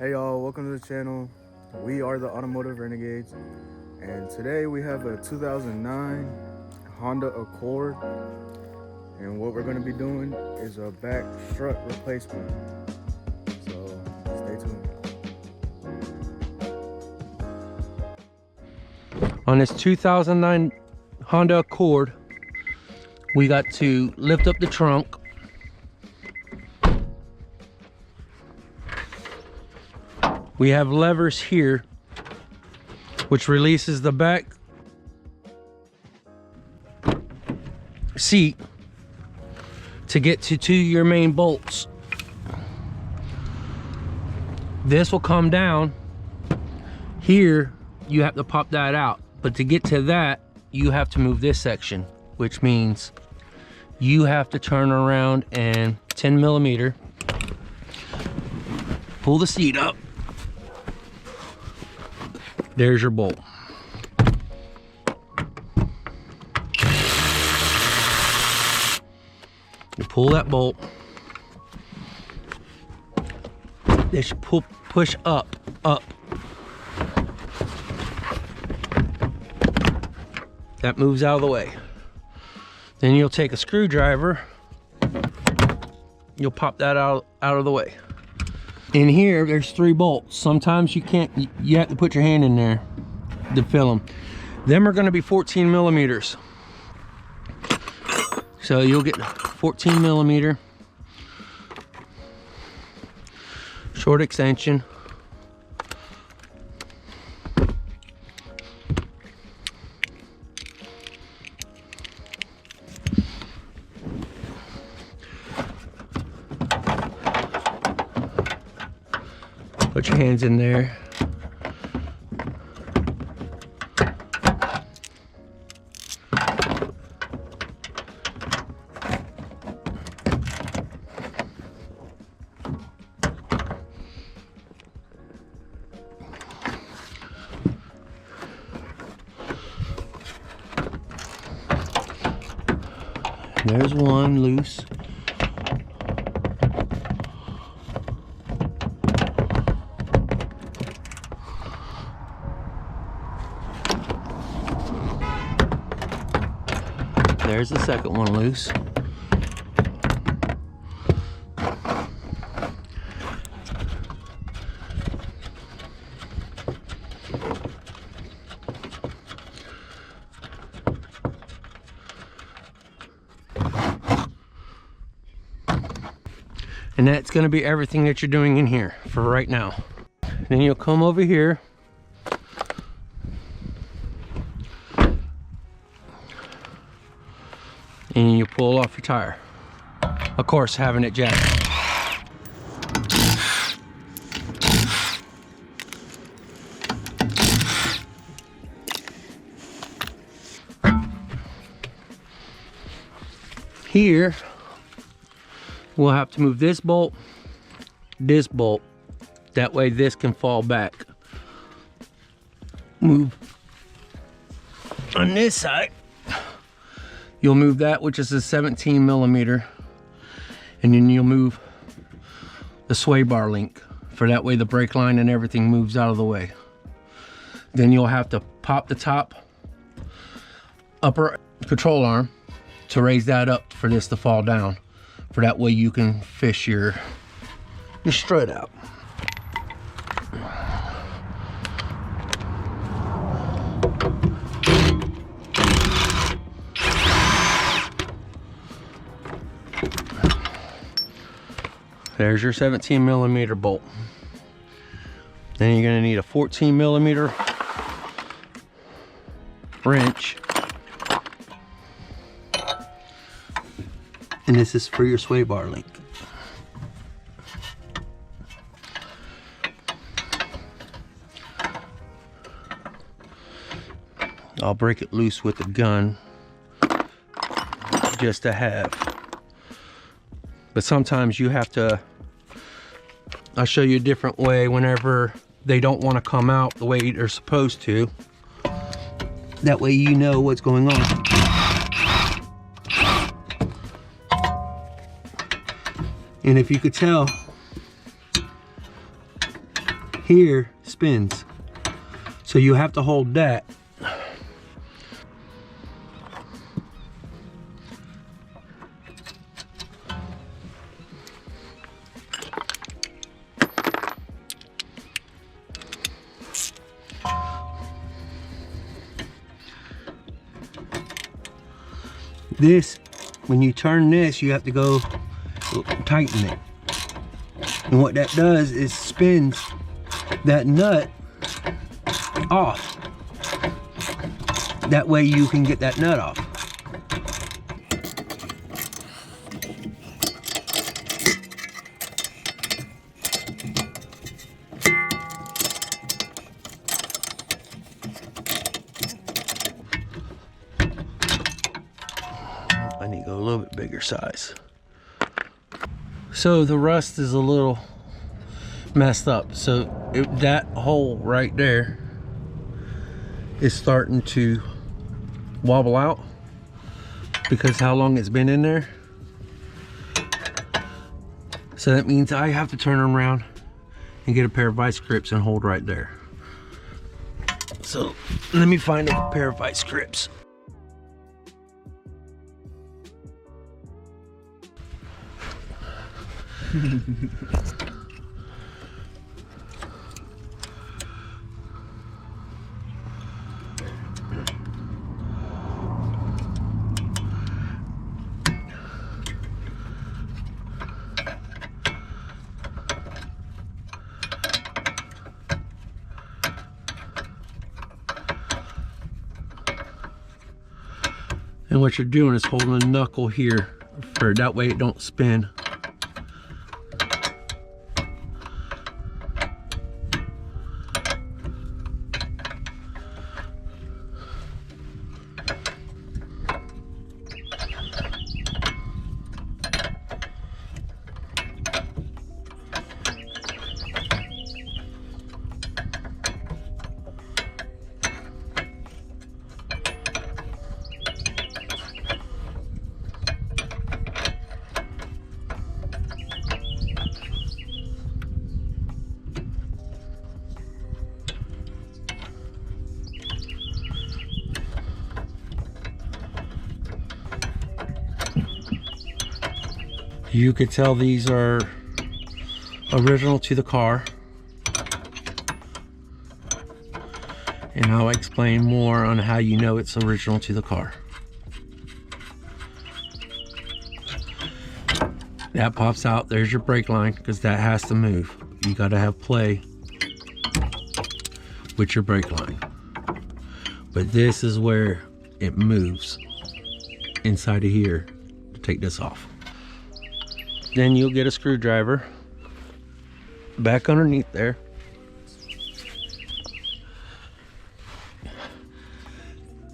Hey y'all, welcome to the channel. We are the Automotive Renegades, and today we have a 2009 Honda Accord, and what we're going to be doing is a back strut replacement. So stay tuned. On this 2009 Honda Accord, we got to lift up the trunk, we have levers here which releases the back seat to get to your main bolts. This will come down here. You have to pop that out, but to get to that you have to move this section, which means you have to turn around and 10 millimeter pull the seat up. There's your bolt. You pull that bolt. They should push up. That moves out of the way. Then you'll take a screwdriver. You'll pop that out of the way. In here, there's 3 bolts. Sometimes you can't, you have to put your hand in there to fill them. Them are gonna be 14 millimeters. So you'll get 14 millimeter short extension. Put your hands in there. There's one loose. There's the second one loose. And that's going to be everything that you're doing in here for right now. Then you'll come over here. And you pull off your tire. Of course, having it jacked. Here, we'll have to move this bolt. That way this can fall back. Move on this side. You'll move that, which is a 17 millimeter, and then you'll move the sway bar link, for that way the brake line and everything moves out of the way. Then you'll have to pop the top upper control arm to raise that up for this to fall down, for that way you can fish your strut out. There's your 17 millimeter bolt. Then you're going to need a 14 millimeter wrench. And this is for your sway bar link. I'll break it loose with the gun just to have. But sometimes you have to, I'll show you a different way whenever they don't want to come out the way they're supposed to. That way you know what's going on. And if you could tell, here spins. So you have to hold that. This, when you turn this, you have to go tighten it. And what that does is spins that nut off. That way you can get that nut off. I need to go a little bit bigger size. So the rust is a little messed up. So that hole right there is starting to wobble out because how long it's been in there. So that means I have to turn around and get a pair of vice grips and hold right there. So let me find a pair of vice grips. And what you're doing is holding a knuckle here for that way it don't spin. You could tell these are original to the car. And I'll explain more on how you know it's original to the car. That pops out, there's your brake line, because that has to move. You gotta have play with your brake line. But this is where it moves inside of here to take this off. Then you'll get a screwdriver back underneath there.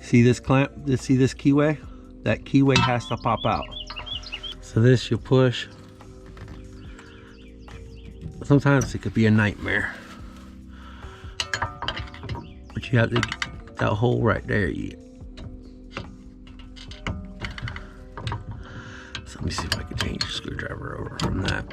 See this clamp? See this keyway? That keyway has to pop out. So this you push. Sometimes it could be a nightmare. But you have to get that hole right there. So let me see if I can change the screwdriver over from that.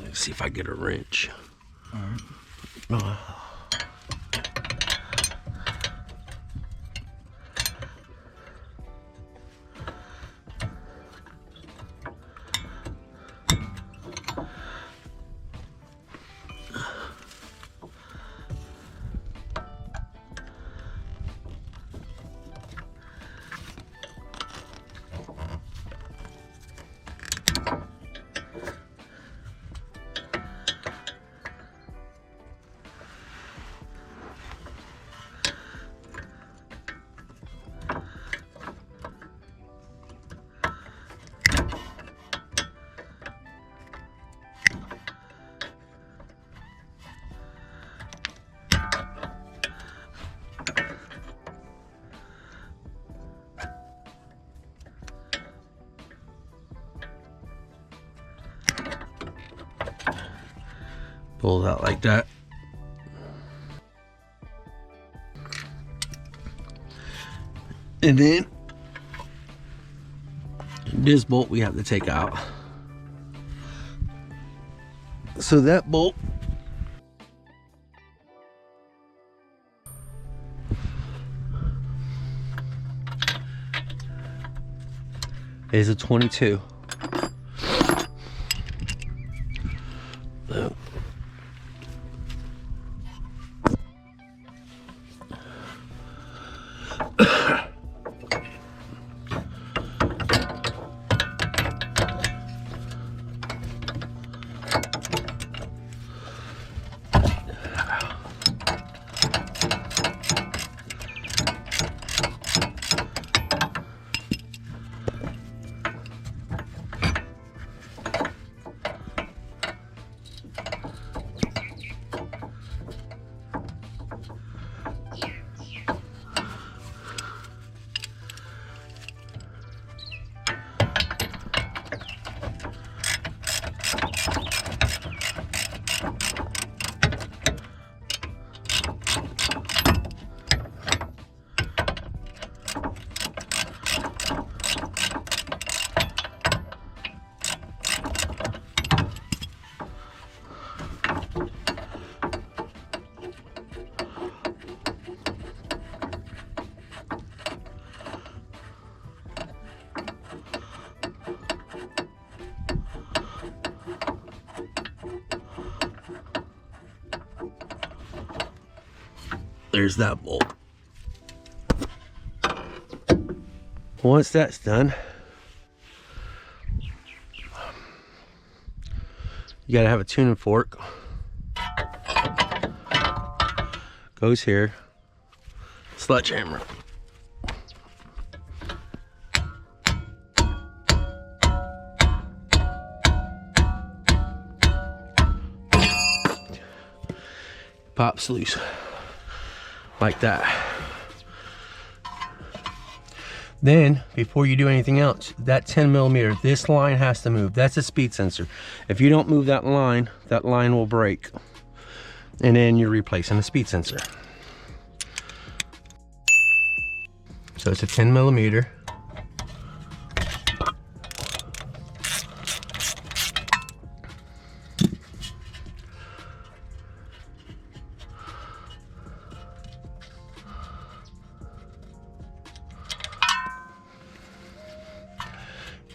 Let's see if I get a wrench. All right. Pull it out like that. And then this bolt we have to take out. So that bolt is a 22. There's that bolt. Once that's done, you gotta have a tuning fork. Goes here. Sledgehammer. Pops loose. Like that. Then, before you do anything else, that 10 millimeter, this line has to move. That's a speed sensor. If you don't move that line will break. And then you're replacing the speed sensor. So it's a 10 millimeter.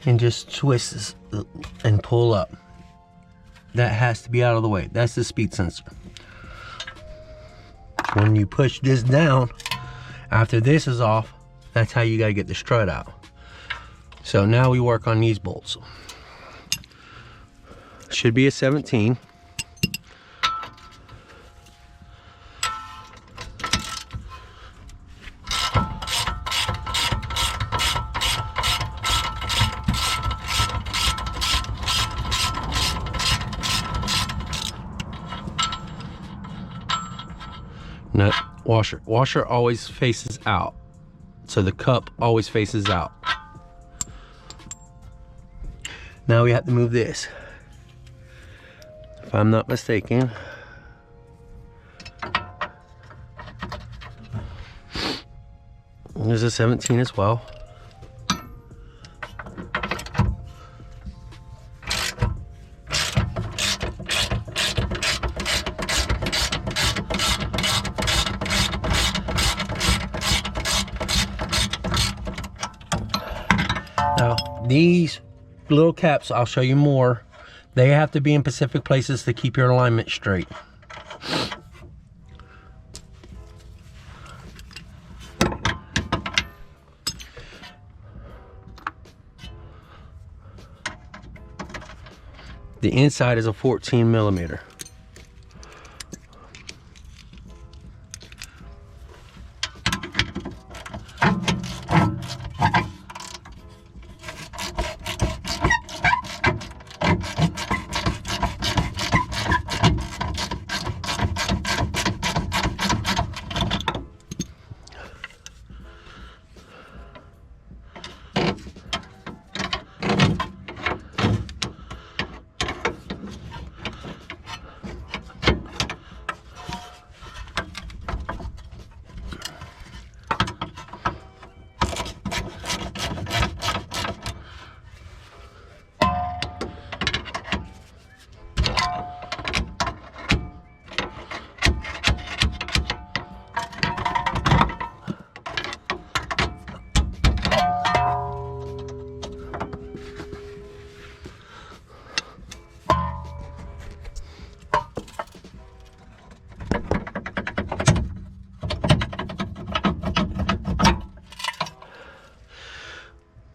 And just twist this and pull up. That has to be out of the way. That's the speed sensor. When you push this down, after this is off, that's how you gotta get the strut out. So now we work on these bolts. Should be a 17. Nut washer. Washer always faces out. So the cup always faces out. Now we have to move this. If I'm not mistaken. There's a 17 as well. Now, these little caps, I'll show you more. They have to be in specific places to keep your alignment straight. The inside is a 14 millimeter.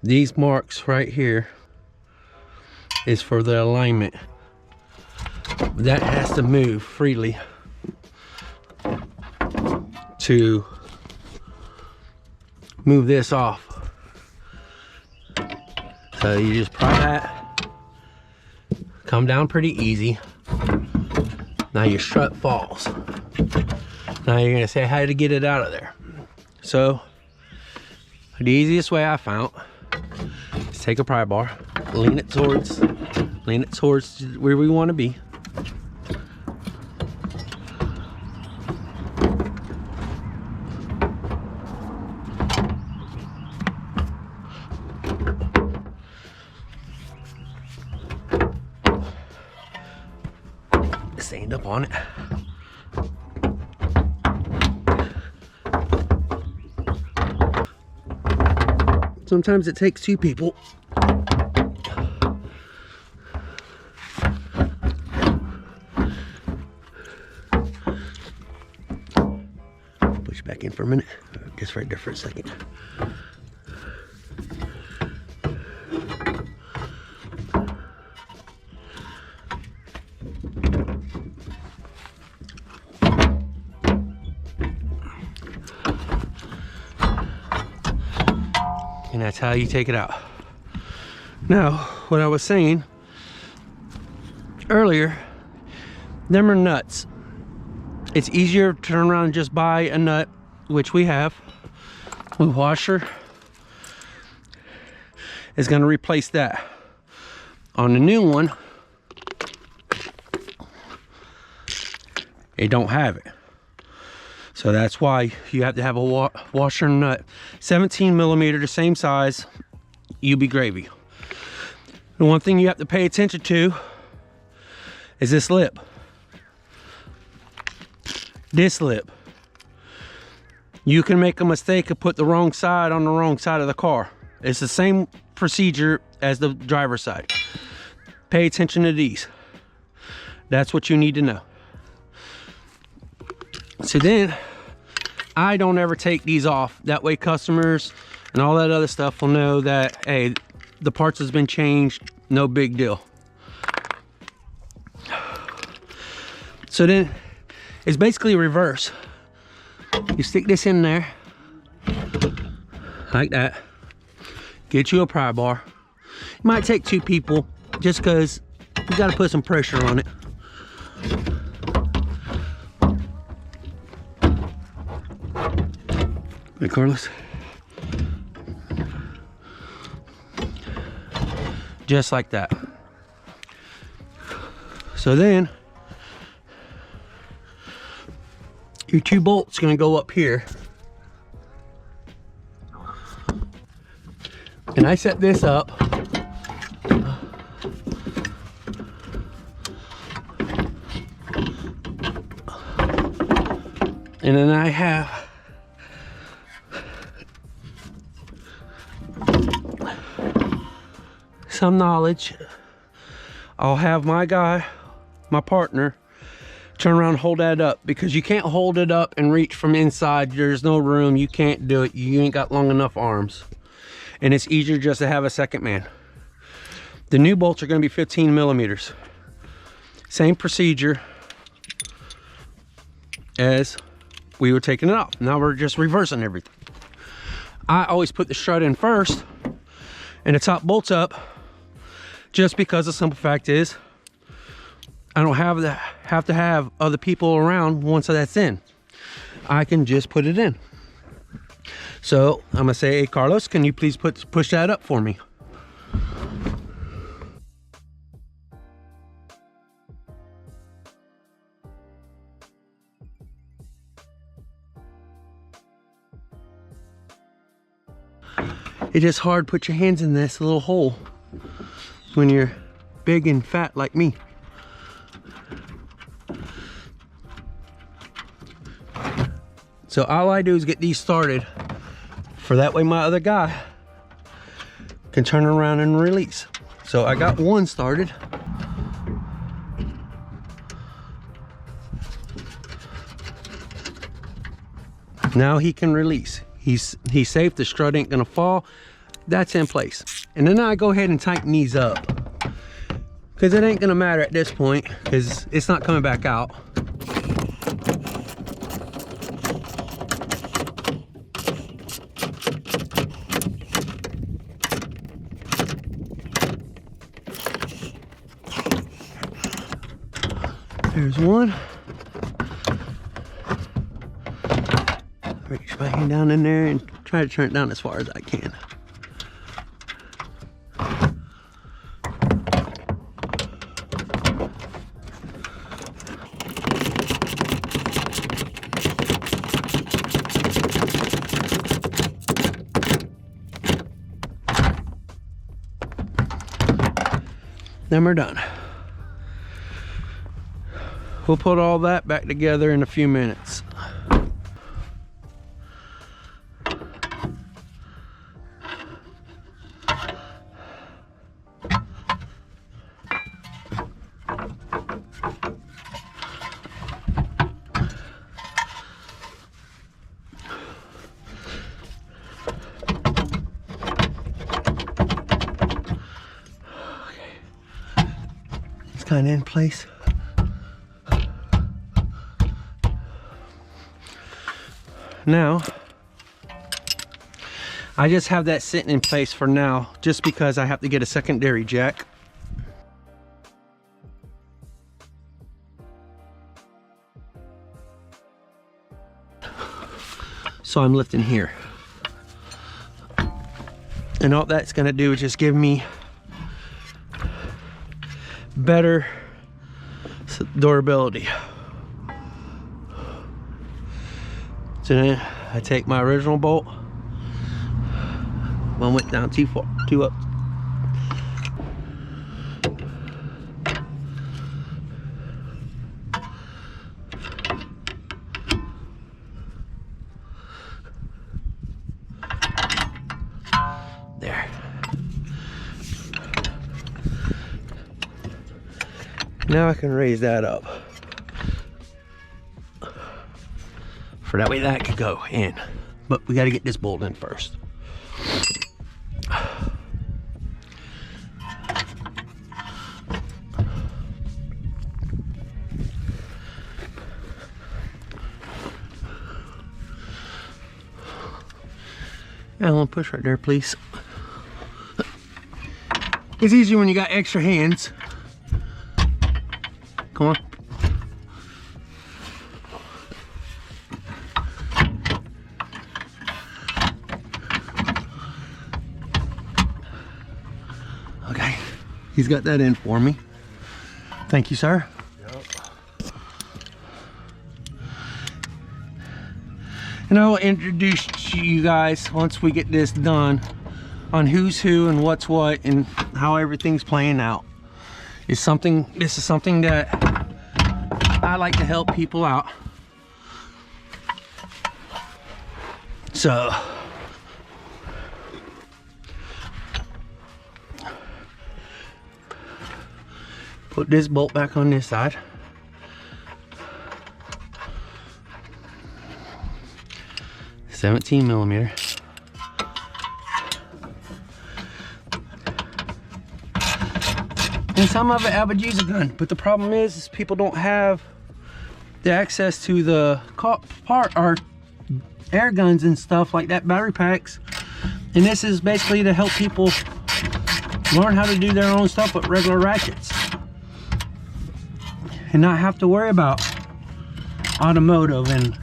These marks right here is for the alignment. That has to move freely to move this off. So you just pry that, come down pretty easy. Now your strut falls. Now you're gonna say how to get it out of there. So the easiest way I found is take a pry bar, lean it towards where we want to be. Stand up on it. Sometimes it takes two people. Push back in for a minute. Just right there for a second. And that's how you take it out. Now, what I was saying earlier, them are nuts. It's easier to turn around and just buy a nut, which we have. The washer is going to replace that. On the new one, it don't have it. So that's why you have to have a washer and nut. 17 millimeter, the same size, you be gravy. The one thing you have to pay attention to is this lip. This lip. You can make a mistake and put the wrong side on the wrong side of the car. It's the same procedure as the driver's side. Pay attention to these. That's what you need to know. So then, I don't ever take these off. That way customers and all that other stuff will know that, hey, the parts has been changed, no big deal. So then, it's basically reverse. You stick this in there, like that. Get you a pry bar. It might take two people, just because you gotta put some pressure on it. Hey, Carlos. Just like that. So then, your two bolts gonna go up here. And I set this up. And then I have some knowledge. I'll have my guy, my partner, turn around and hold that up, because you can't hold it up and reach from inside. There's no room. You can't do it. You ain't got long enough arms. And it's easier just to have a second man. The new bolts are going to be 15 millimeters. Same procedure as we were taking it off. Now we're just reversing everything. I always put the strut in first and the top bolts up, just because the simple fact is I don't have to have other people around once that's in. I can just put it in. So I'm gonna say, hey Carlos, can you please push that up for me? It is hard to put your hands in this little hole when you're big and fat like me. So all I do is get these started, for that way my other guy can turn around and release. So I got one started. Now he can release. He's safe, the strut ain't gonna fall. that's in place. And then I go ahead and tighten these up, because it ain't gonna matter at this point, because it's not coming back out. There's one. Reach my hand down in there and try to turn it down as far as I can. Then we're done. We'll put all that back together in a few minutes. It's kind of in place. Now, I just have that sitting in place for now, just because I have to get a secondary jack. So I'm lifting here. And all that's gonna do is just give me better durability. So then I take my original bolt. One went down too far, two up. There. Now I can raise that up. For that way that could go in. But we got to get this bolt in first. Alan, push right there, please. It's easier when you got extra hands. Come on. Okay, he's got that in for me. Thank you, sir. Yep. And I will introduce you guys once we get this done on who's who and what's what and how everything's playing out. This is something that I like to help people out. So put this bolt back on this side. $17mm. And some of it I would use a gun, but the problem is people don't have the access to the part or air guns and stuff like that, battery packs. And this is basically to help people learn how to do their own stuff with regular ratchets and not have to worry about automotive and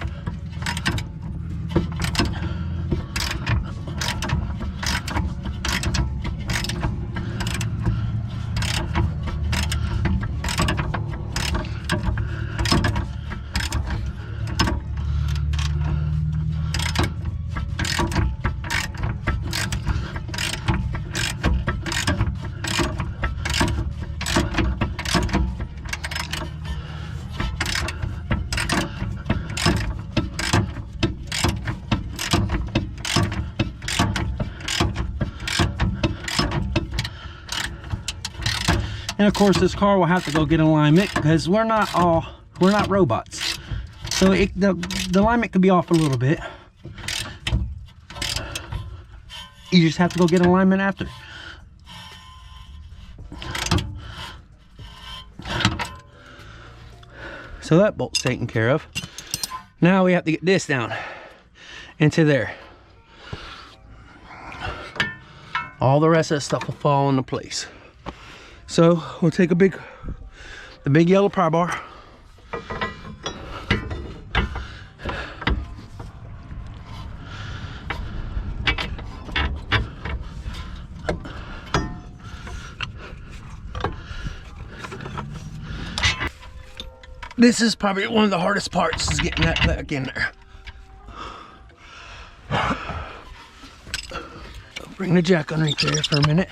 and of course this car will have to go get alignment because we're not robots. So the alignment could be off a little bit. You just have to go get alignment after. So that bolt's taken care of. Now we have to get this down into there. All the rest of that stuff will fall into place. So we'll take the big yellow pry bar. This is probably one of the hardest parts, is getting that back in there. Bring the jack underneath there for a minute.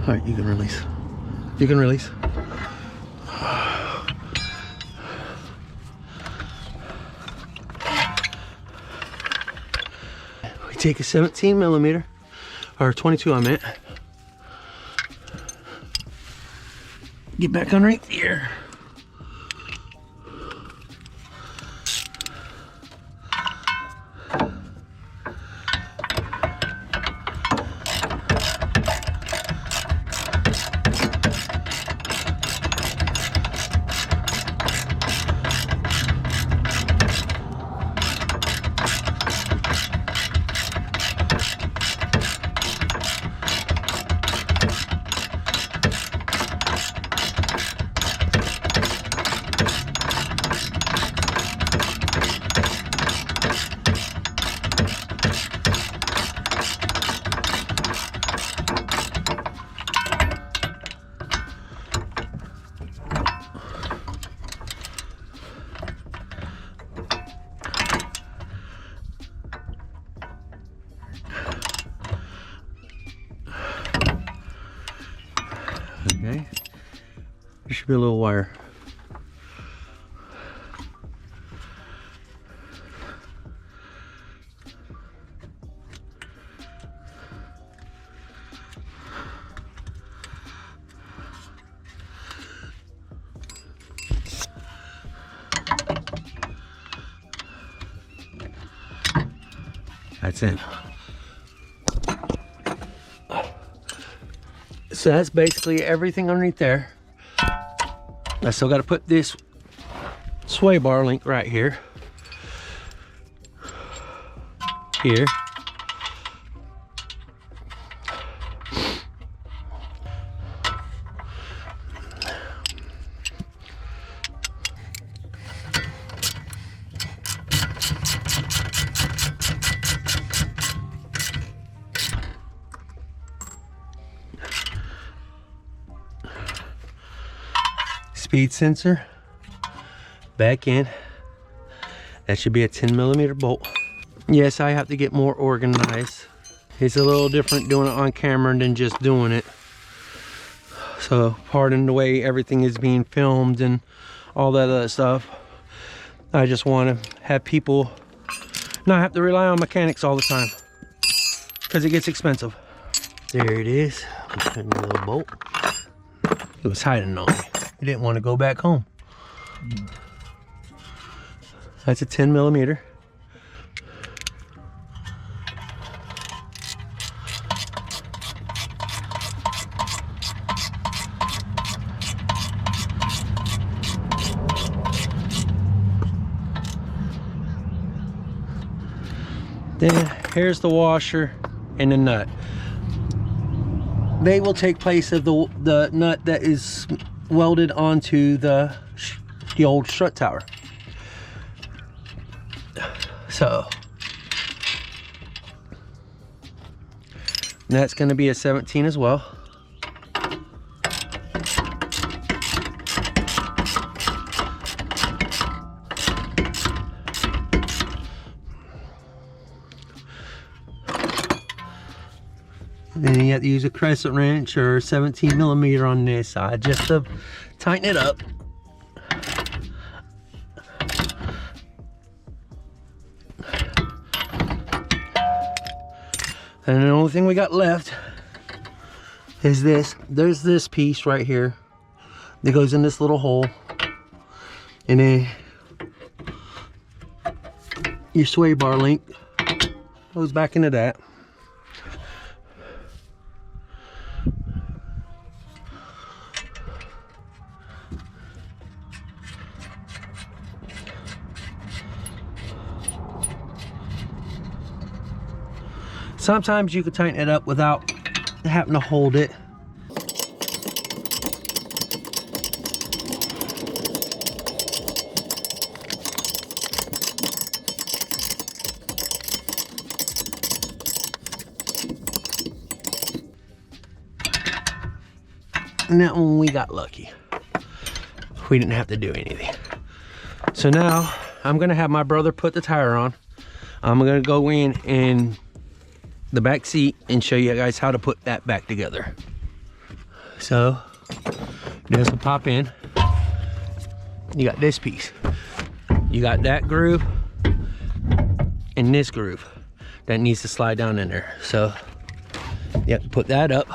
All right, you can release. You can release. We take a 17 millimeter, or 22 I meant. Get back underneath here. Okay, there should be a little wire. That's it. So that's basically everything underneath there. I still got to put this sway bar link right here. Here. Speed sensor back in. That should be a 10 millimeter bolt. Yes, I have to get more organized. It's a little different doing it on camera than just doing it. So pardon the way everything is being filmed and all that other stuff. I just want to have people not have to rely on mechanics all the time, because it gets expensive. There it is. I'm putting a little bolt. It was hiding on me. He didn't want to go back home. That's a 10 millimeter. Then here's the washer and the nut. They will take place of the nut that is welded onto the old strut tower. So that's going to be a 17 as well. Then you have to use a crescent wrench or 17 millimeter on this side just to tighten it up. And the only thing we got left is this. There's this piece right here that goes in this little hole. And then your sway bar link goes back into that. Sometimes you can tighten it up without having to hold it. And that one we got lucky. We didn't have to do anything. So now I'm gonna have my brother put the tire on. I'm gonna go in the back seat and show you guys how to put that back together. So this will pop in. You got this piece. You got that groove and this groove that needs to slide down in there. So you have to put that up.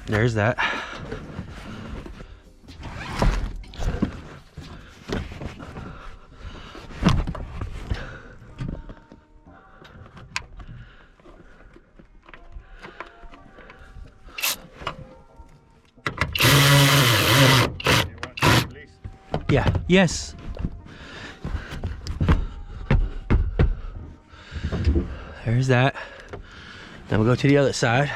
There's that. Yeah, yes. There's that. Now we'll go to the other side.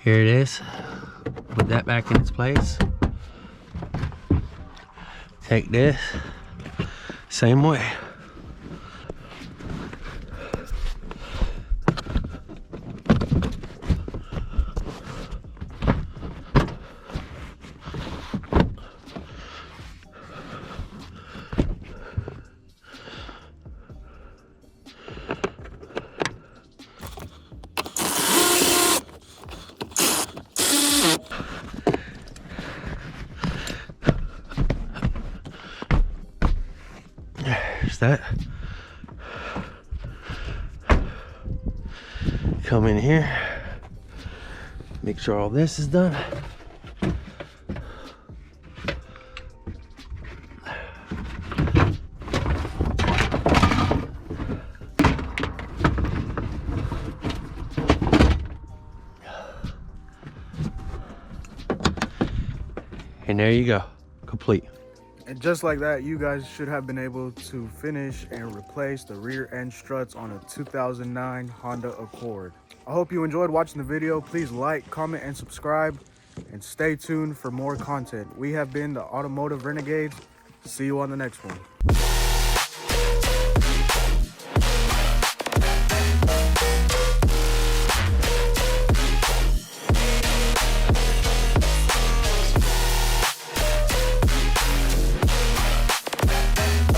Here it is. Put that back in its place. Take this, same way. That come in here, make sure all this is done. And there you go, complete. And just like that, you guys should have been able to finish and replace the rear end struts on a 2009 Honda Accord. I hope you enjoyed watching the video. Please like, comment, and subscribe, and stay tuned for more content. We have been the Automotive Renegades. See you on the next one.